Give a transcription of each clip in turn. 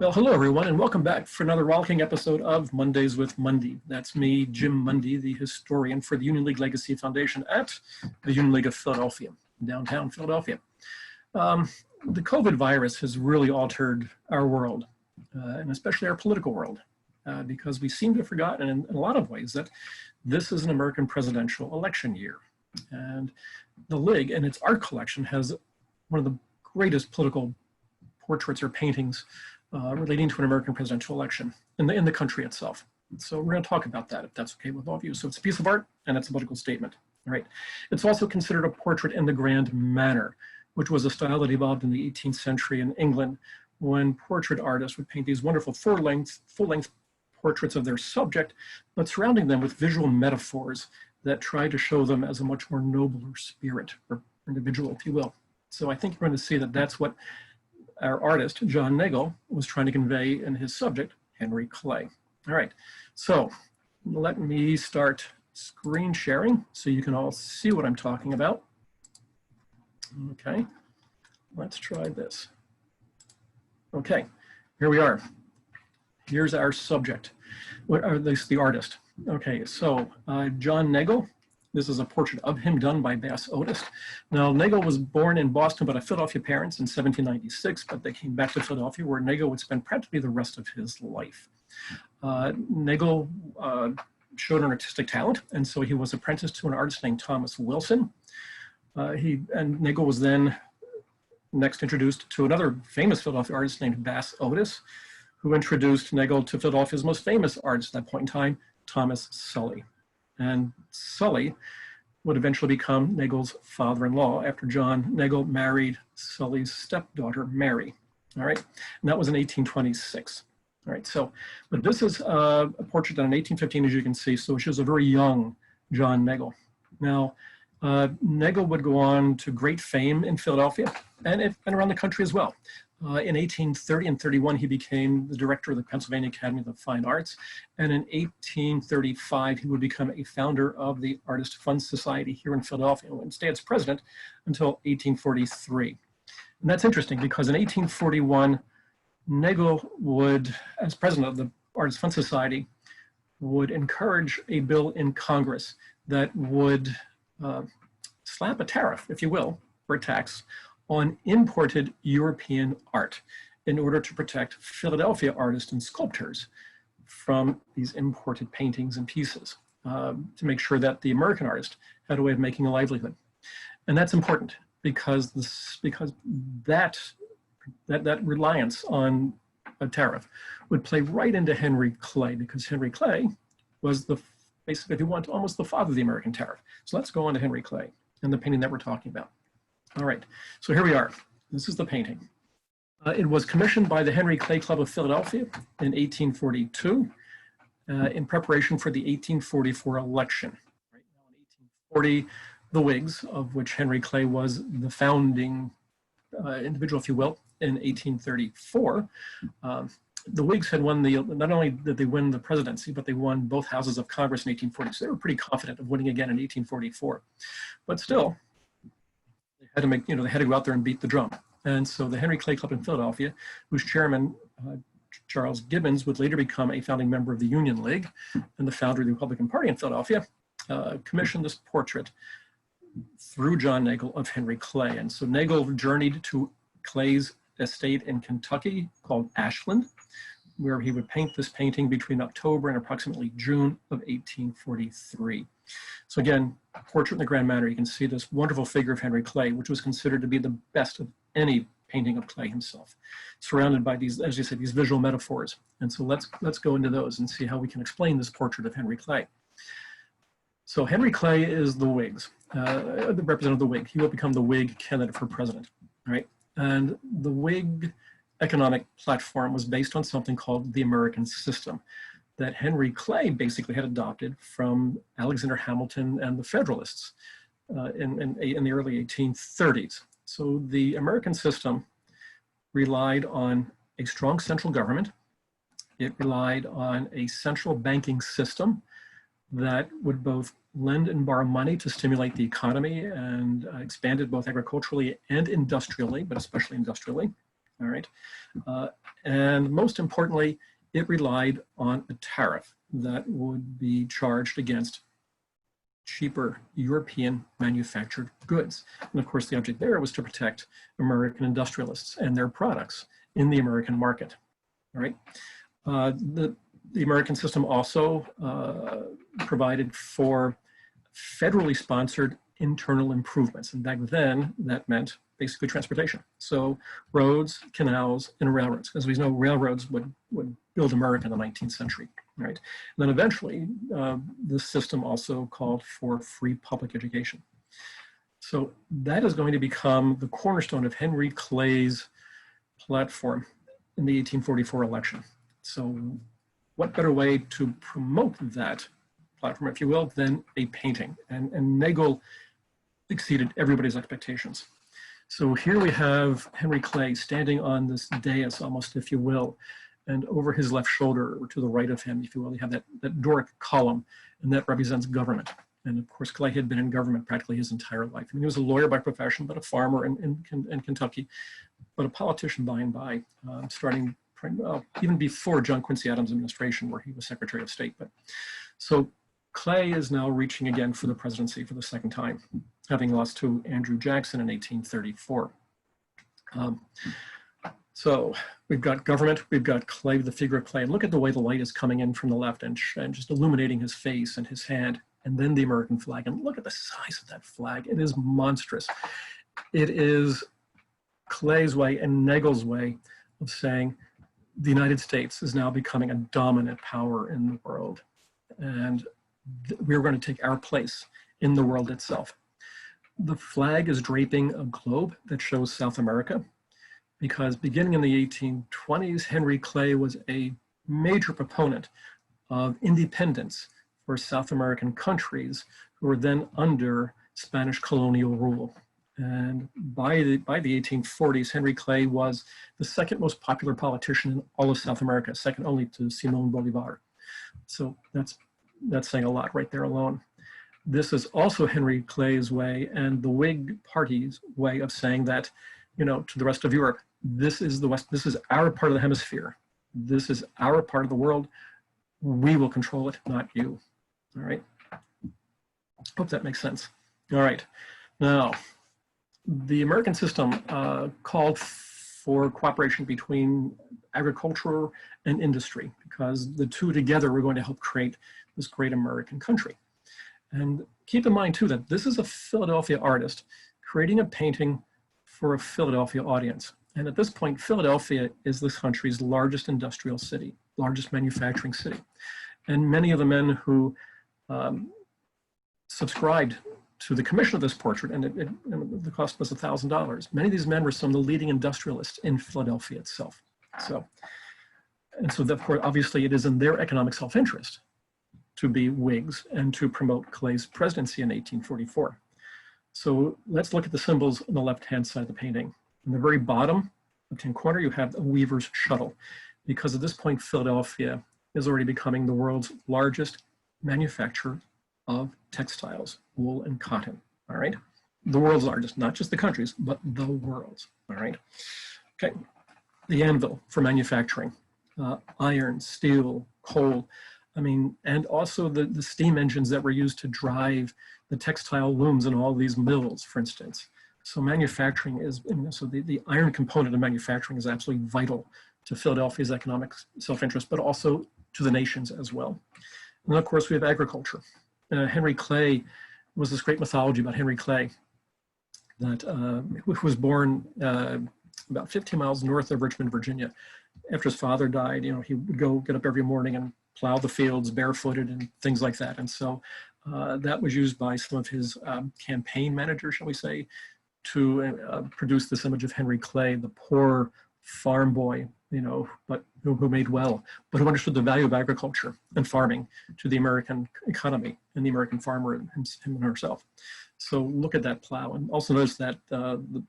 Well, hello everyone, and welcome back for another rollicking episode of Mondays with Mundy. That's me, Jim Mundy, the historian for the Union League Legacy Foundation at the Union League of Philadelphia, downtown Philadelphia. The COVID virus has really altered our world, and especially our political world, because we seem to have forgotten in a lot of ways that this is an American presidential election year. And the League and its art collection has one of the greatest political portraits or paintings relating to an American presidential election in the country itself. So we're going to talk about that, if that's okay with all of you. So it's a piece of art and it's a political statement. All right. It's also considered a portrait in the grand manner, which was a style that evolved in the 18th century in England, when portrait artists would paint these wonderful full-length portraits of their subject, but surrounding them with visual metaphors that try to show them as a much more nobler spirit or individual, if you will. So I think you're going to see that that's what our artist, John Neagle, was trying to convey in his subject, Henry Clay. All right, so let me start screen sharing so you can all see what I'm talking about. Okay, let's try this. Okay, here we are. Here's our subject, or at least the artist. Okay, so John Neagle. This is a portrait of him done by Bass Otis. Now, Neagle was born in Boston, but of Philadelphia parents in 1796, but they came back to Philadelphia, where Neagle would spend practically the rest of his life. Neagle showed an artistic talent, and so he was apprenticed to an artist named Thomas Wilson. Neagle was then next introduced to another famous Philadelphia artist named Bass Otis, who introduced Neagle to Philadelphia's most famous artist at that point in time, Thomas Sully. And Sully would eventually become Neagle's father-in-law after John Neagle married Sully's stepdaughter, Mary. All right, and that was in 1826. All right, so, but this is a portrait done in 1815, as you can see, so she was a very young John Neagle. Now, Neagle would go on to great fame in Philadelphia and around the country as well. In 1830 and 31, he became the director of the Pennsylvania Academy of the Fine Arts. And in 1835, he would become a founder of the Artist Fund Society here in Philadelphia and stay as president until 1843. And that's interesting because in 1841, Neagle would, as president of the Artist Fund Society, would encourage a bill in Congress that would slap a tariff, if you will, or a tax on imported European art in order to protect Philadelphia artists and sculptors from these imported paintings and pieces, to make sure that the American artist had a way of making a livelihood. And that's important because that reliance on a tariff would play right into Henry Clay, because Henry Clay was basically, if you want, almost the father of the American tariff. So let's go on to Henry Clay and the painting that we're talking about. All right, so here we are. This is the painting. It was commissioned by the Henry Clay Club of Philadelphia in 1842 in preparation for the 1844 election. Right now in 1840, the Whigs, of which Henry Clay was the founding individual, if you will, in 1834, the Whigs had won not only did they win the presidency, but they won both houses of Congress in 1840. So they were pretty confident of winning again in 1844. But still, they had to they had to go out there and beat the drum. And so the Henry Clay Club in Philadelphia, whose chairman, Charles Gibbons, would later become a founding member of the Union League and the founder of the Republican Party in Philadelphia, commissioned this portrait through John Neagle of Henry Clay. And so Neagle journeyed to Clay's estate in Kentucky called Ashland, where he would paint this painting between October and approximately June of 1843. So again, a portrait in the grand manner, you can see this wonderful figure of Henry Clay, which was considered to be the best of any painting of Clay himself, surrounded by these, as you said, these visual metaphors. And so let's go into those and see how we can explain this portrait of Henry Clay. So Henry Clay is the Whigs, the representative of the Whig. He will become the Whig candidate for president, right? And the Whig economic platform was based on something called the American system that Henry Clay basically had adopted from Alexander Hamilton and the Federalists in the early 1830s. So the American system relied on a strong central government. It relied on a central banking system that would both lend and borrow money to stimulate the economy and expand it both agriculturally and industrially, but especially industrially. all right? And most importantly, it relied on a tariff that would be charged against cheaper European manufactured goods. And of course, the object there was to protect American industrialists and their products in the American market, all right? The American system also provided for federally sponsored internal improvements. And back then, that meant basically transportation. So roads, canals, and railroads. As we know, railroads would build America in the 19th century, right? And then eventually, the system also called for free public education. So that is going to become the cornerstone of Henry Clay's platform in the 1844 election. So what better way to promote that platform, if you will, than a painting? And Neagle exceeded everybody's expectations. So here we have Henry Clay standing on this dais, almost, if you will, and over his left shoulder, or to the right of him, if you will, you have that Doric column, and that represents government. And of course, Clay had been in government practically his entire life. I mean, he was a lawyer by profession, but a farmer in Kentucky, but a politician by and by, starting even before John Quincy Adams' administration, where he was Secretary of State. But so Clay is now reaching again for the presidency for the second time, having lost to Andrew Jackson in 1834. So we've got government, we've got Clay, the figure of Clay, and look at the way the light is coming in from the left and just illuminating his face and his hand, and then the American flag. And look at the size of that flag. It is monstrous. It is Clay's way and Neagle's way of saying the United States is now becoming a dominant power in the world. And we're going to take our place in the world itself. The flag is draping a globe that shows South America, because beginning in the 1820s, Henry Clay was a major proponent of independence for South American countries who were then under Spanish colonial rule. And by the 1840s, Henry Clay was the second most popular politician in all of South America, second only to Simón Bolívar. So that's saying a lot right there alone. This is also Henry Clay's way and the Whig Party's way of saying that, you know, to the rest of Europe, this is the West, this is our part of the hemisphere. This is our part of the world. We will control it, not you. All right. Hope that makes sense. All right. Now, the American system called for cooperation between agriculture and industry, because the two together were going to help create this great American country. And keep in mind too that this is a Philadelphia artist creating a painting for a Philadelphia audience. And at this point, Philadelphia is this country's largest industrial city, largest manufacturing city. And many of the men who subscribed to the commission of this portrait, and the cost was $1,000. Many of these men were some of the leading industrialists in Philadelphia itself. So therefore, obviously, it is in their economic self-interest to be Whigs and to promote Clay's presidency in 1844. So let's look at the symbols on the left-hand side of the painting. In the very bottom, left-hand corner, you have a weaver's shuttle, because at this point, Philadelphia is already becoming the world's largest manufacturer of textiles, wool and cotton, all right? The world's largest, not just the country's, but the world's, all right? Okay, the anvil for manufacturing, iron, steel, coal, I mean, and also the steam engines that were used to drive the textile looms in all these mills, for instance. So manufacturing is, so the iron component of manufacturing is absolutely vital to Philadelphia's economic self-interest, but also to the nation's as well. And then of course we have agriculture. Henry Clay was this great mythology about Henry Clay that who was born about 15 miles north of Richmond, Virginia. After his father died, you know, he would go get up every morning and plow the fields barefooted and things like that. And so that was used by some of his campaign managers, shall we say, to produce this image of Henry Clay, the poor farm boy, you know, but who made well, but who understood the value of agriculture and farming to the American economy and the American farmer and him and herself. So look at that plow, and also notice that the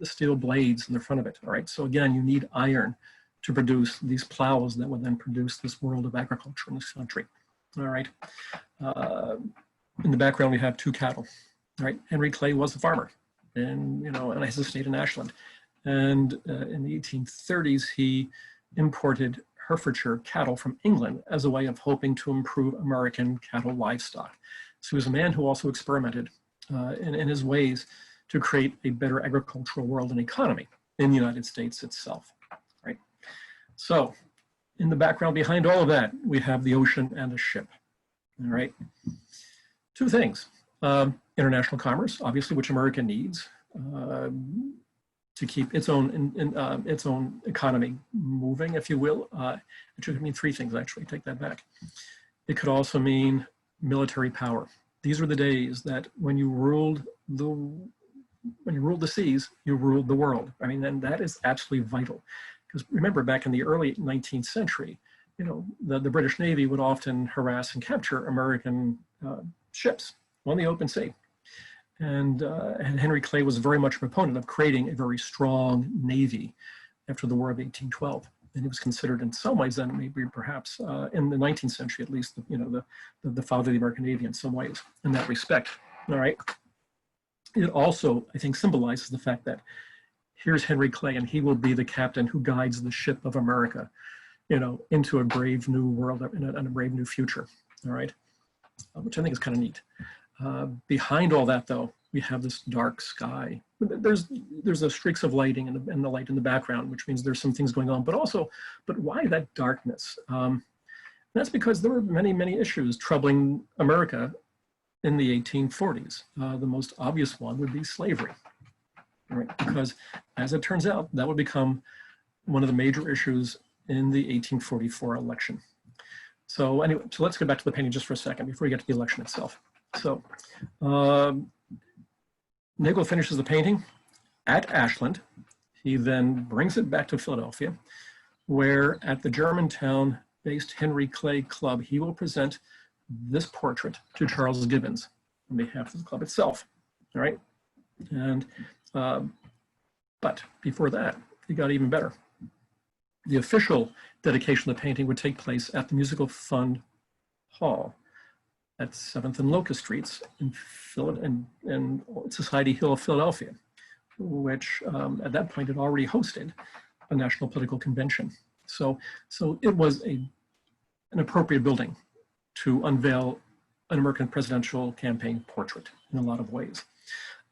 steel blades in the front of it. All right, so again, you need iron to produce these plows that would then produce this world of agriculture in this country. All right, in the background we have two cattle. All right, Henry Clay was a farmer, and you know, and his estate in Ashland. And in the 1830s, he imported Herefordshire cattle from England as a way of hoping to improve American cattle livestock. So he was a man who also experimented in his ways to create a better agricultural world and economy in the United States itself, right? So in the background behind all of that, we have the ocean and the ship, all right? Two things, international commerce, obviously, which America needs to keep its own economy moving, if you will. It should mean three things, actually, take that back. It could also mean military power. These were the days that when you ruled the seas, you ruled the world. I mean, and that is absolutely vital. Because remember, back in the early 19th century, you know, the British Navy would often harass and capture American ships on the open sea. And Henry Clay was very much a proponent of creating a very strong Navy after the War of 1812. And he was considered in some ways then maybe perhaps in the 19th century, at least, you know, the father of the American Navy in some ways in that respect, all right? It also, I think, symbolizes the fact that here's Henry Clay and he will be the captain who guides the ship of America, you know, into a brave new world and a brave new future, all right? Which I think is kind of neat. Behind all that, though, we have this dark sky. There's a streaks of lighting and the light in the background, which means there's some things going on, but why that darkness? That's because there were many, many issues troubling America in the 1840s. The most obvious one would be slavery, right? Because as it turns out, that would become one of the major issues in the 1844 election. So anyway, so let's go back to the painting just for a second before we get to the election itself. So Neagle finishes the painting at Ashland. He then brings it back to Philadelphia, where at the Germantown-based Henry Clay Club, he will present this portrait to Charles Gibbons on behalf of the club itself, all right? And, but before that, it got even better. The official dedication of the painting would take place at the Musical Fund Hall at 7th and Locust Streets in Society Hill of Philadelphia, which at that point had already hosted a national political convention. So it was an appropriate building to unveil an American presidential campaign portrait in a lot of ways.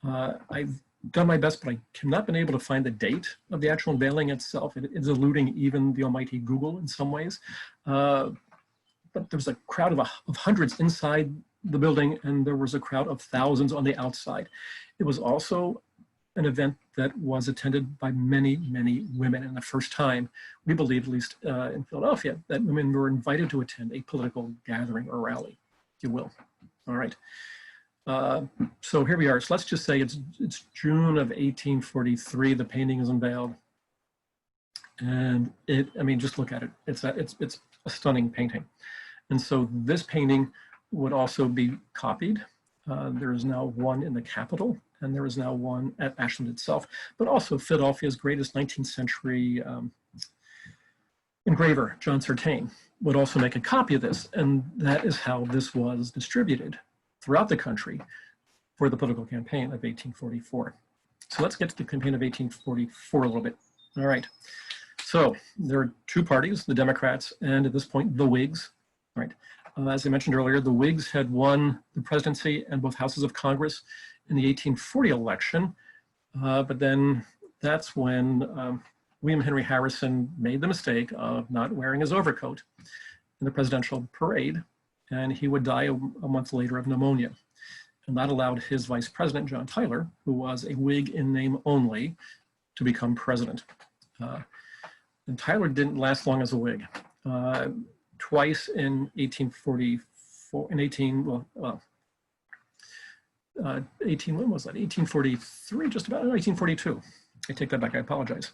I've done my best, but I have not been able to find the date of the actual unveiling itself. It is eluding even the almighty Google in some ways. But there was a crowd of hundreds inside the building, and there was a crowd of thousands on the outside. It was also an event that was attended by many, many women. And the first time, we believe, at least in Philadelphia, that women were invited to attend a political gathering or rally, if you will. All right. So here we are. So let's just say it's June of 1843. The painting is unveiled. And I mean, just look at it. It's a stunning painting. And so this painting would also be copied. There is now one in the Capitol, and there is now one at Ashland itself, but also Philadelphia's greatest 19th century engraver, John Sertain, would also make a copy of this. And that is how this was distributed throughout the country for the political campaign of 1844. So let's get to the campaign of 1844 a little bit. All right. So there are two parties, the Democrats and at this point, the Whigs. Right. As I mentioned earlier, the Whigs had won the presidency and both houses of Congress in the 1840 election. But then that's when William Henry Harrison made the mistake of not wearing his overcoat in the presidential parade, and he would die a month later of pneumonia. And that allowed his vice president, John Tyler, who was a Whig in name only, to become president. And Tyler didn't last long as a Whig. Twice in 1844, in 1843, just about, 1842. I take that back, I apologize.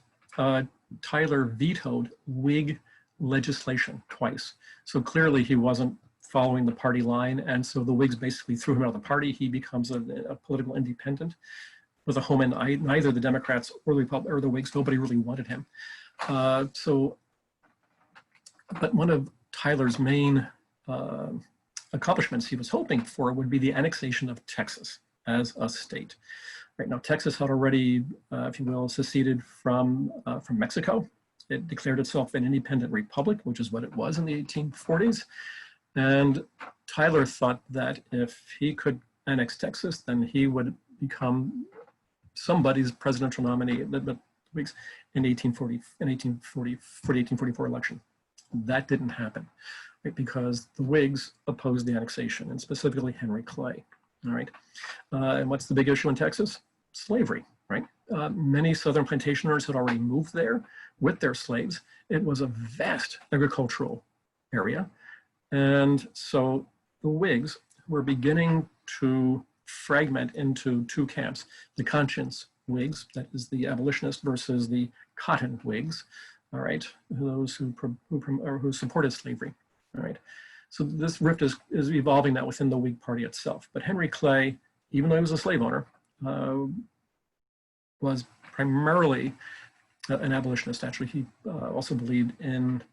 Tyler vetoed Whig legislation twice. So clearly he wasn't following the party line, and so the Whigs basically threw him out of the party. He becomes a political independent with a home in neither the Democrats or the Whigs. Nobody really wanted him. But one of Tyler's main accomplishments he was hoping for would be the annexation of Texas as a state. Right now, Texas had already, if you will, seceded from Mexico. It declared itself an independent republic, which is what it was in the 1840s. And Tyler thought that if he could annex Texas, then he would become somebody's presidential nominee in the Whigs in 1844 election. That didn't happen, right? Because the Whigs opposed the annexation, and specifically Henry Clay. All right, and what's the big issue in Texas? Slavery, right? Many Southern plantation owners had already moved there with their slaves. It was a vast agricultural area. And so the Whigs were beginning to fragment into two camps: the conscience Whigs, that is the abolitionists, versus the cotton Whigs, all right, those who supported slavery, all right. So this rift is evolving now within the Whig Party itself. But Henry Clay, even though he was a slave owner, was primarily an abolitionist. Actually, he also believed in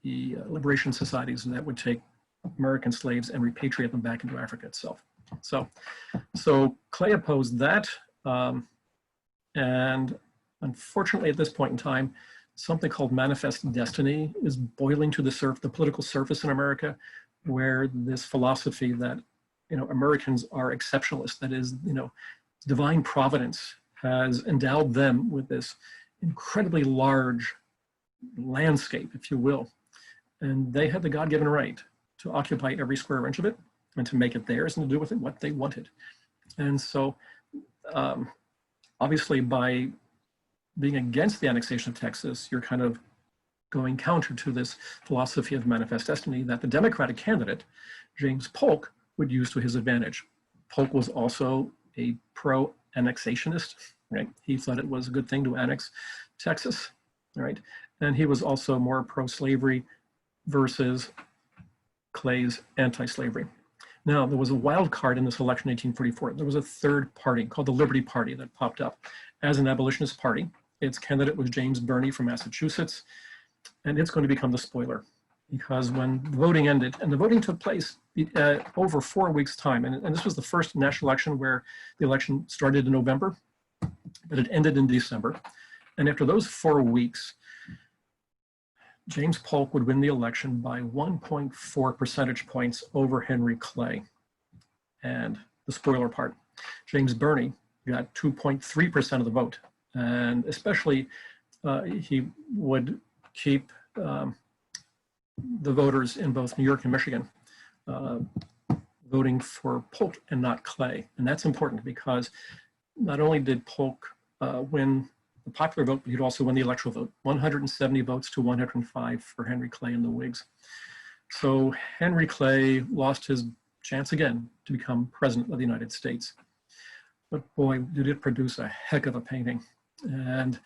the liberation societies that would take American slaves and repatriate them back into Africa itself. So Clay opposed that, and unfortunately at this point in time, something called manifest destiny is boiling to the political surface in America, where this philosophy that, you know, Americans are exceptionalists, that is, you know, divine providence has endowed them with this incredibly large landscape, if you will, and they had the God-given right to occupy every square inch of it and to make it theirs and to do with it what they wanted. And so obviously by being against the annexation of Texas, you're kind of going counter to this philosophy of manifest destiny that the Democratic candidate, James Polk, would use to his advantage. Polk was also a pro-annexationist, right? He thought it was a good thing to annex Texas, right? And he was also more pro-slavery versus Clay's anti-slavery. Now, there was a wild card in this election in 1844. There was a third party called the Liberty Party that popped up as an abolitionist party. Its candidate was James Birney from Massachusetts, and it's going to become the spoiler, because when the voting ended, and the voting took place over 4 weeks' time, and this was the first national election where the election started in November, but it ended in December. And after those 4 weeks, James Polk would win the election by 1.4 percentage points over Henry Clay. And the spoiler part, James Birney got 2.3% of the vote. And especially, he would keep the voters in both New York and Michigan voting for Polk and not Clay. And that's important because not only did Polk win the popular vote, but he'd also win the electoral vote, 170 votes to 105 for Henry Clay and the Whigs. So Henry Clay lost his chance again to become president of the United States. But boy, did it produce a heck of a painting. And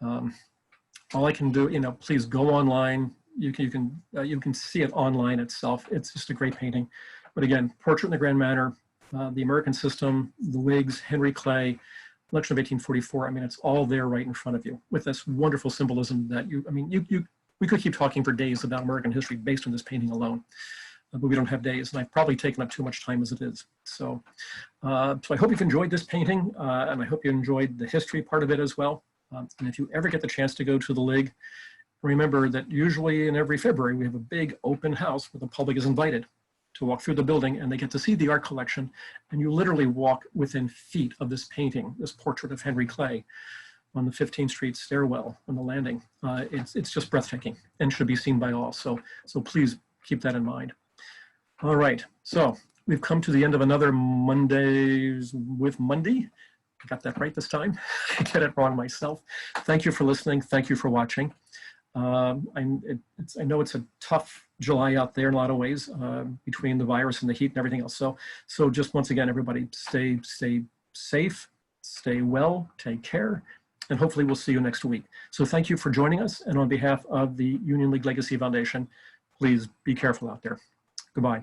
all I can do, you know, please go online. You can see it online itself. It's just a great painting. But again, Portrait in the Grand Manner, the American System, the Whigs, Henry Clay, election of 1844. I mean, it's all there right in front of you with this wonderful symbolism that we could keep talking for days about American history based on this painting alone, but we don't have days, and I've probably taken up too much time as it is. So I hope you've enjoyed this painting, and I hope you enjoyed the history part of it as well. And if you ever get the chance to go to the League, remember that usually in every February, we have a big open house where the public is invited to walk through the building, and they get to see the art collection, and you literally walk within feet of this painting, this portrait of Henry Clay on the 15th Street stairwell on the landing. It's just breathtaking and should be seen by all. So please keep that in mind. All right, so we've come to the end of another Mondays with Mundy. I got that right this time. I get it wrong myself. Thank you for listening. Thank you for watching. I know it's a tough July out there in a lot of ways, between the virus and the heat and everything else. So just once again, everybody stay safe, stay well, take care, and hopefully we'll see you next week. So thank you for joining us. And on behalf of the Union League Legacy Foundation, please be careful out there. Goodbye.